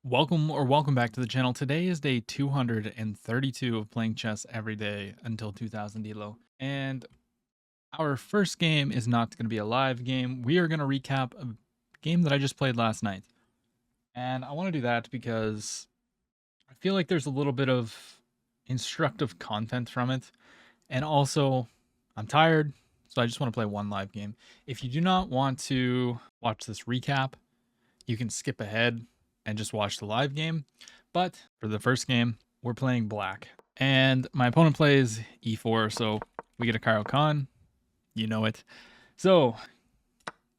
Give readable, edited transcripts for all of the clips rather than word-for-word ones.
Welcome back to the channel. Today is day 232 of playing chess every day until 2000 Elo. And our first game is not going to be a live game. We are going to recap a game that I just played last night. And I want to do that because I feel like there's a little bit of instructive content from it. And also, I'm tired, so I just want to play one live game. If you do not want to watch this recap, you can skip ahead and just watch the live game. But for the first game, we're playing black. And my opponent plays e4, so we get a Caro-Kann. You know it. So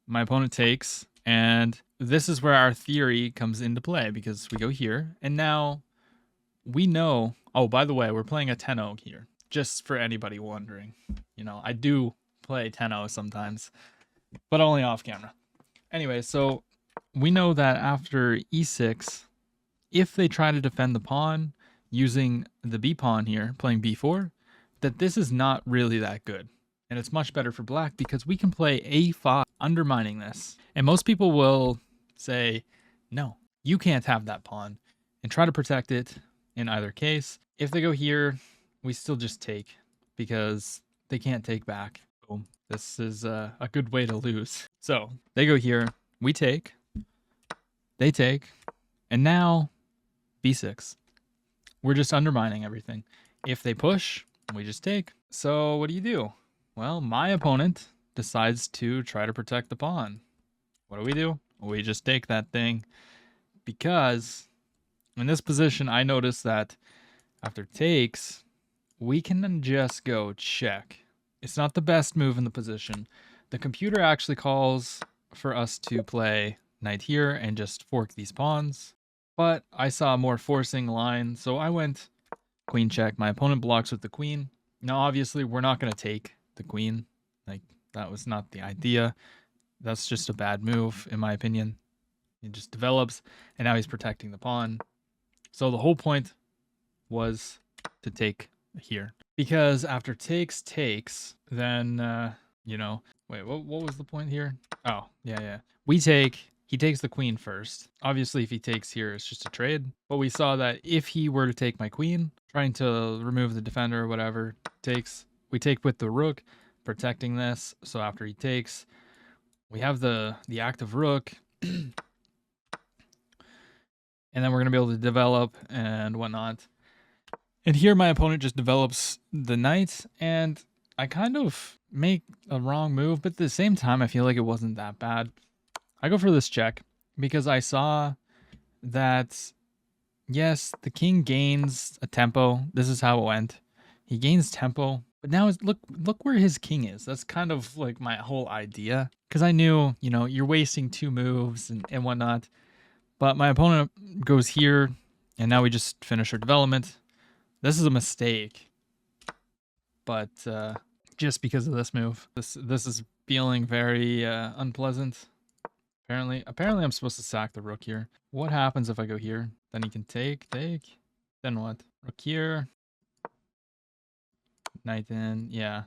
my opponent takes, and this is where our theory comes into play because we go here, and now we know. Oh, by the way, we're playing a 10-0 here, just for anybody wondering. You know, I do play 10-0 sometimes, but only off camera. Anyway, so we know that after e6, if they try to defend the pawn using the b pawn here, playing b4, that this is not really that good. And it's much better for black because we can play a5, undermining this. And most people will say, no, you can't have that pawn, and try to protect it in either case. If they go here, we still just take because they can't take back. Boom. This is a good way to lose. So they go here, we take, they take, and now b6. We're just undermining everything. If they push, we just take. So what do? Well, my opponent decides to try to protect the pawn. What do? We just take that thing because in this position, I notice that after takes, we can then just go check. It's not the best move in the position. The computer actually calls for us to play knight here and just fork these pawns. But I saw a more forcing line, so I went queen check. My opponent blocks with the queen. Now, obviously, we're not going to take the queen. Like, that was not the idea. That's just a bad move, in my opinion. He just develops, and now he's protecting the pawn. So the whole point was to take here. Because after takes, then, you know... Wait, what was the point here? Oh, yeah. We take... He takes the queen first. Obviously, if he takes here, it's just a trade. But we saw that if he were to take my queen, trying to remove the defender or whatever, we take with the rook, protecting this. So after he takes, we have the active rook. And then we're going to be able to develop and whatnot. And here my opponent just develops the knight, and I kind of make a wrong move, but at the same time, I feel like it wasn't that bad. I go for this check because I saw that, yes, the king gains a tempo. This is how it went. He gains tempo, but now look where his king is. That's kind of like my whole idea, because I knew, you know, you're wasting two moves and whatnot. But my opponent goes here, and now we just finish our development. This is a mistake, but just because of this move, this is feeling very unpleasant. Apparently I'm supposed to sack the rook here. What happens if I go here? Then he can take. Then what? Rook here. Knight in. Yeah.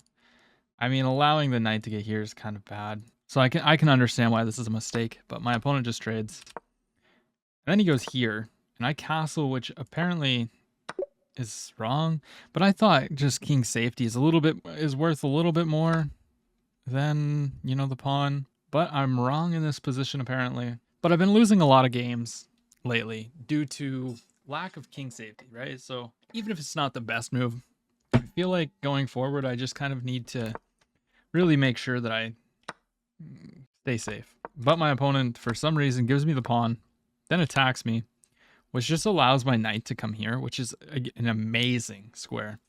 I mean, allowing the knight to get here is kind of bad. So I can understand why this is a mistake, but my opponent just trades. And then he goes here, and I castle, which apparently is wrong. But I thought just king safety is worth a little bit more than, you know, the pawn. But I'm wrong in this position, apparently. But I've been losing a lot of games lately due to lack of king safety, right? So even if it's not the best move, I feel like going forward, I just kind of need to really make sure that I stay safe. But my opponent, for some reason, gives me the pawn, then attacks me, which just allows my knight to come here, which is an amazing square.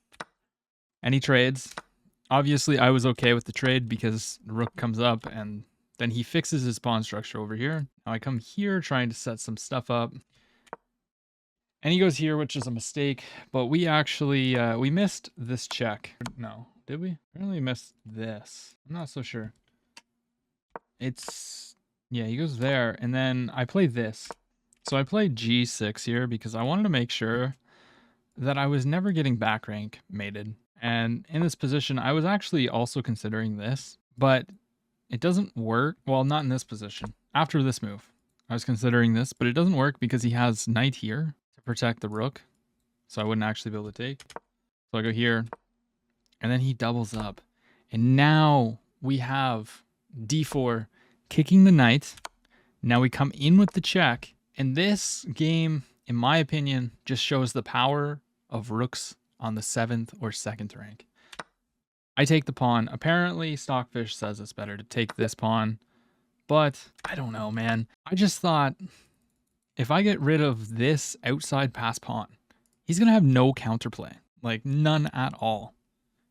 And he trades. Obviously, I was okay with the trade because the rook comes up, and then he fixes his pawn structure over here. Now I come here trying to set some stuff up. And he goes here, which is a mistake. But we actually, we missed this check. No, did we? Apparently we missed this. I'm not so sure. Yeah, he goes there. And then I play this. So I played g6 here because I wanted to make sure that I was never getting back rank mated. And in this position, I was actually also considering this, but it doesn't work. Well, not in this position. After this move, I was considering this, but it doesn't work because he has knight here to protect the rook. So I wouldn't actually be able to take. So I go here, and then he doubles up. And now we have d4 kicking the knight. Now we come in with the check. And this game, in my opinion, just shows the power of rooks on the 7th or 2nd rank. I take the pawn. Apparently, Stockfish says it's better to take this pawn. But I don't know, man. I just thought if I get rid of this outside pass pawn, he's going to have no counterplay. Like, none at all.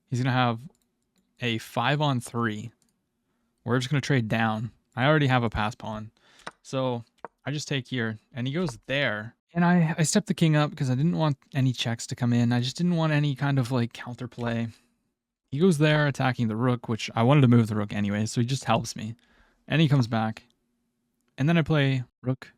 He's going to have a 5-on-3. We're just going to trade down. I already have a pass pawn. So I just take here, and he goes there. And I step the king up because I didn't want any checks to come in. I just didn't want any kind of, like, counterplay. He goes there attacking the rook, which I wanted to move the rook anyway, so he just helps me. And he comes back. And then I play rook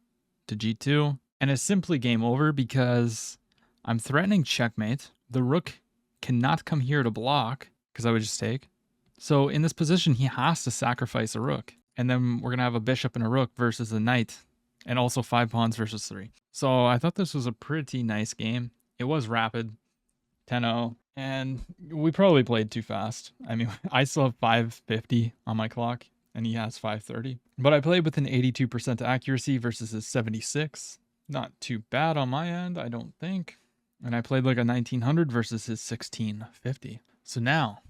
to g2. And it's simply game over because I'm threatening checkmate. The rook cannot come here to block because I would just take. So in this position, he has to sacrifice a rook. And then we're going to have a bishop and a rook versus a knight. And also 5 pawns versus 3. So I thought this was a pretty nice game. It was rapid, 10-0. And we probably played too fast. I mean, I still have 550 on my clock, and he has 530. But I played with an 82% accuracy versus his 76. Not too bad on my end, I don't think. And I played like a 1900 versus his 1650. So now,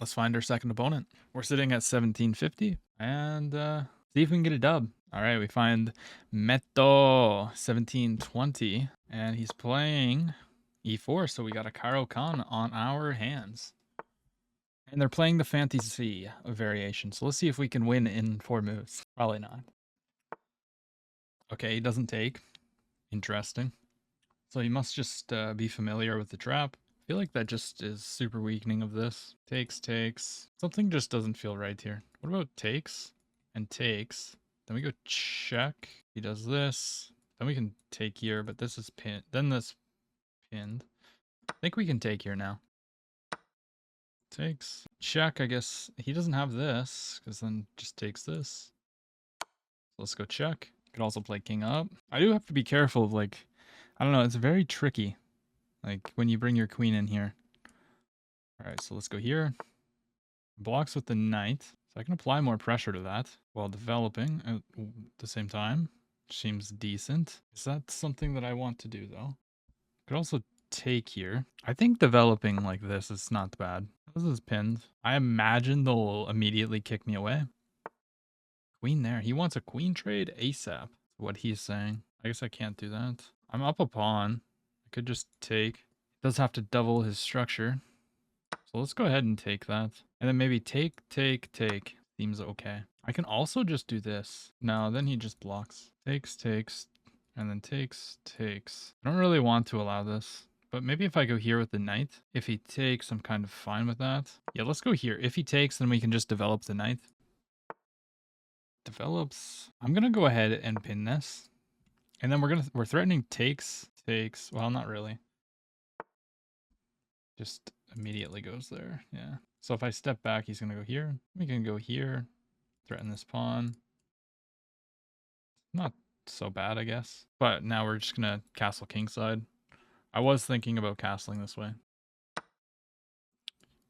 let's find our second opponent. We're sitting at 1750, and see if we can get a dub. All right, we find Meto 1720, and he's playing e4, so we got a Caro-Kann on our hands. And they're playing the fantasy variation, so let's see if we can win in 4 moves. Probably not. Okay, he doesn't take. Interesting. So he must just be familiar with the trap. I feel like that just is super weakening of this. Takes, takes. Something just doesn't feel right here. What about takes and takes? Then we go check. He does this. Then we can take here, but this is pinned. Then this pinned. I think we can take here now. Takes. Check, I guess. He doesn't have this, because then just takes this. So let's go check. Could also play king up. I do have to be careful of, like, I don't know, it's very tricky. Like, when you bring your queen in here. Alright, so let's go here. Blocks with the knight. So I can apply more pressure to that while developing at the same time. Seems decent. Is that something that I want to do, though? Could also take here. I think developing like this is not bad. This is pinned. I imagine they'll immediately kick me away. Queen there. He wants a queen trade ASAP. What he's saying. I guess I can't do that. I'm up a pawn. I could just take. It does have to double his structure. So let's go ahead and take that. And then maybe take, take, take. Seems okay. I can also just do this. No, then he just blocks. Takes, takes, and then takes, takes. I don't really want to allow this. But maybe if I go here with the knight, if he takes, I'm kind of fine with that. Yeah, let's go here. If he takes, then we can just develop the knight. Develops. I'm going to go ahead and pin this. And then we're threatening takes, takes. Well, not really. Just immediately goes there. Yeah. So if I step back, he's going to go here. We can go here. Threaten this pawn. Not so bad, I guess. But now we're just going to castle kingside. I was thinking about castling this way.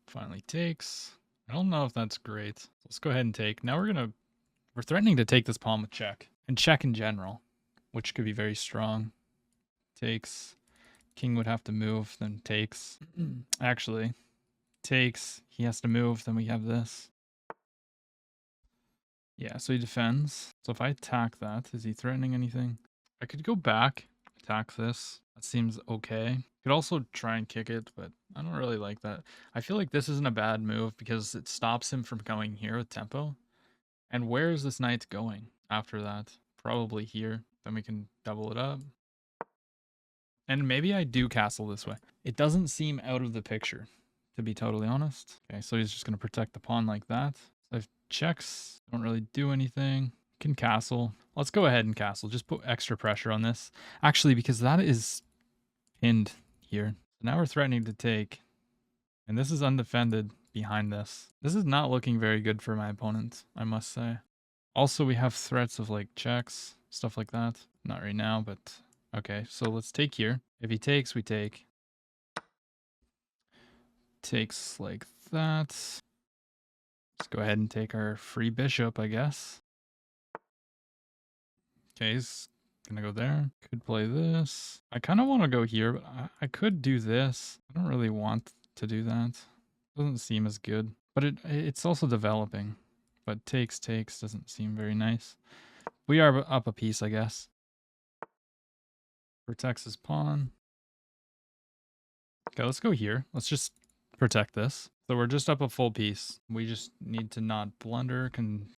Finally takes. I don't know if that's great. Let's go ahead and take. Now we're threatening to take this pawn with check. And check in general, which could be very strong. Takes. King would have to move, then takes. Actually, takes. He has to move, then we have this. Yeah, so he defends. So if I attack that, is he threatening anything? I could go back, attack this. That seems okay. Could also try and kick it, but I don't really like that. I feel like this isn't a bad move because it stops him from going here with tempo. And where is this knight going after that? Probably here. Then we can double it up. And maybe I do castle this way. It doesn't seem out of the picture, to be totally honest. Okay, so he's just going to protect the pawn like that. So if checks don't really do anything. Can castle. Let's go ahead and castle. Just put extra pressure on this. Actually, because that is pinned here. Now we're threatening to take. And this is undefended behind this. This is not looking very good for my opponent, I must say. Also, we have threats of like checks, stuff like that. Not right now, but okay. So let's take here. If he takes, we take. Takes like that. Let's go ahead and take our free bishop, I guess. Okay, he's gonna go there. Could play this. I kind of want to go here, but I could do this. I don't really want to do that. Doesn't seem as good, but it's also developing. But takes doesn't seem very nice. We are up a piece, I guess. Protects his pawn. Okay, let's go here. Let's just protect this. So we're just up a full piece. We just need to not blunder.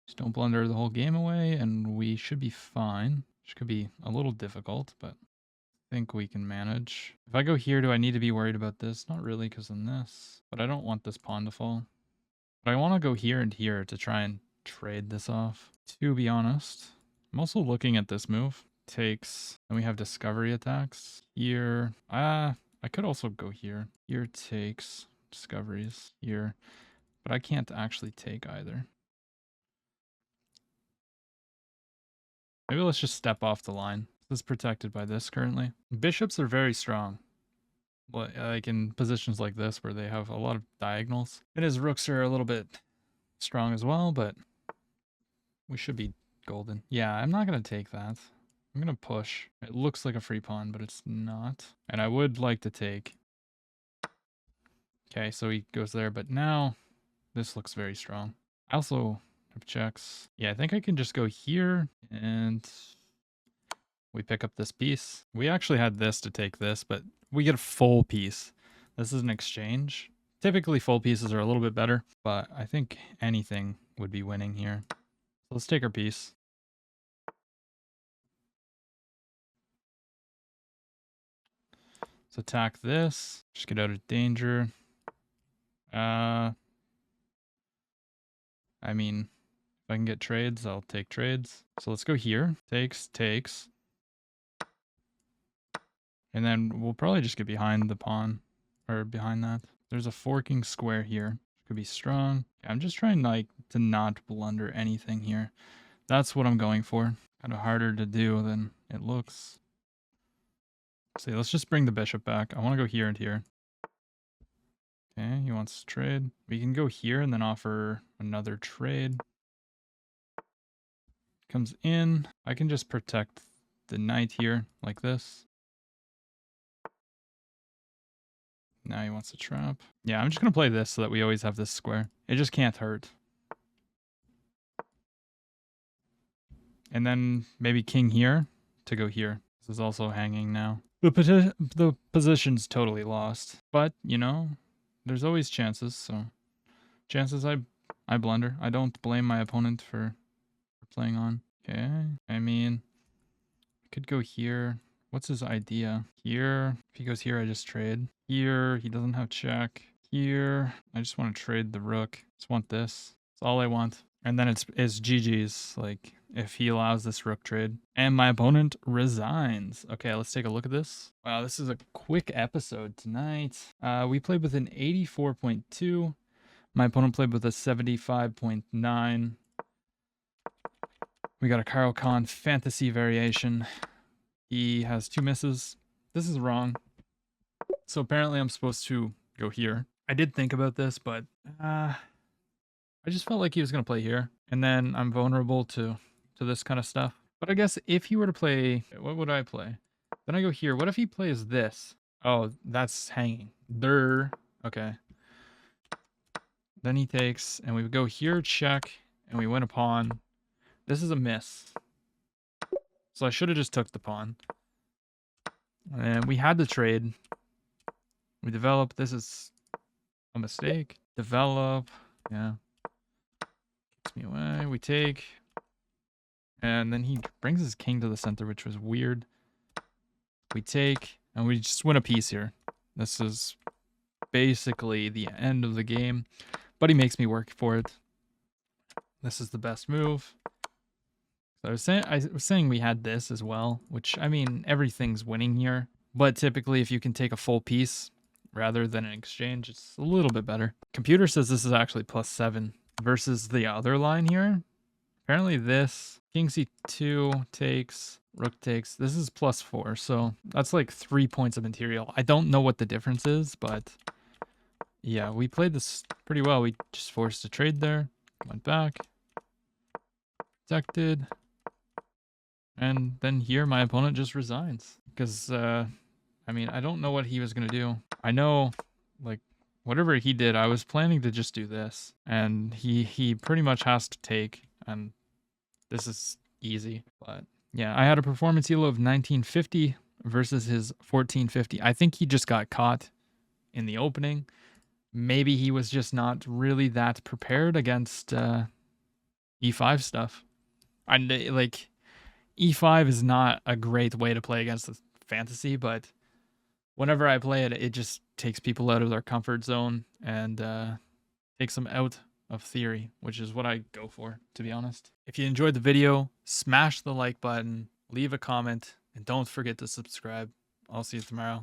Just don't blunder the whole game away, and we should be fine. Which could be a little difficult, but I think we can manage. If I go here, do I need to be worried about this? Not really, because of this. But I don't want this pawn to fall. But I want to go here and here to try and trade this off. To be honest, I'm also looking at this move. Takes, and we have discovery attacks. Here, I could also go here. Here takes, discoveries, here. But I can't actually take either. Maybe let's just step off the line. This is protected by this currently. Bishops are very strong. Like in positions like this where they have a lot of diagonals. And his rooks are a little bit strong as well, but we should be golden. Yeah, I'm not going to take that. I'm going to push. It looks like a free pawn, but it's not. And I would like to take. Okay, so he goes there, but now this looks very strong. I also have checks. Yeah, I think I can just go here and we pick up this piece. We actually had this to take this, but we get a full piece. This is an exchange. Typically full pieces are a little bit better, but I think anything would be winning here. So let's take our piece. Let's attack this. Just get out of danger. I mean, if I can get trades, I'll take trades. So let's go here. Takes. And then we'll probably just get behind the pawn. Or behind that. There's a forking square here. Could be strong. I'm just trying like to not blunder anything here. That's what I'm going for. Kind of harder to do than it looks. See, let's just bring the bishop back. I want to go here and here. Okay, he wants to trade. We can go here and then offer another trade. Comes in. I can just protect the knight here like this. Now he wants to trap. Yeah, I'm just going to play this so that we always have this square. It just can't hurt. And then maybe king here to go here. This is also hanging now. The position's totally lost. But, you know, there's always chances. So chances I blunder. I don't blame my opponent for playing on. Okay. I mean, I could go here. What's his idea? Here. If he goes here, I just trade. Here, he doesn't have check. Here, I just want to trade the rook. Just want this. That's all I want. And then it's GG's, like, if he allows this rook trade. And my opponent resigns. Okay, let's take a look at this. Wow, this is a quick episode tonight. We played with an 84.2. My opponent played with a 75.9. We got a Caro-Kann fantasy variation. He has 2 misses. This is wrong. So apparently I'm supposed to go here. I did think about this, but I just felt like he was going to play here. And then I'm vulnerable to this kind of stuff. But I guess if he were to play, what would I play? Then I go here. What if he plays this? Oh, that's hanging. Okay. Then he takes, and we go here, check, and we win a pawn. This is a miss. So I should have just took the pawn. And we had the trade. We develop. This is a mistake. Develop. Yeah. Kicks me away. We take. And then he brings his king to the center, which was weird. We take. And we just win a piece here. This is basically the end of the game. But he makes me work for it. This is the best move. So I was saying we had this as well, which, I mean, everything's winning here. But typically, if you can take a full piece rather than an exchange, it's a little bit better. Computer says this is actually +7 versus the other line here. Apparently this king c2 takes, rook takes. This is +4, so that's like 3 points of material. I don't know what the difference is, but yeah, we played this pretty well. We just forced a trade there, went back, protected, and then here my opponent just resigns because I mean, I don't know what he was gonna do. I know, like, whatever he did, I was planning to just do this, and he pretty much has to take, and this is easy. But yeah, I had a performance elo of 1950 versus his 1450. I think he just got caught in the opening. Maybe he was just not really that prepared against e5 stuff. And like e5 is not a great way to play against the fantasy, but whenever I play it, it just takes people out of their comfort zone and takes them out of theory, which is what I go for, to be honest. If you enjoyed the video, smash the like button, leave a comment, and don't forget to subscribe. I'll see you tomorrow.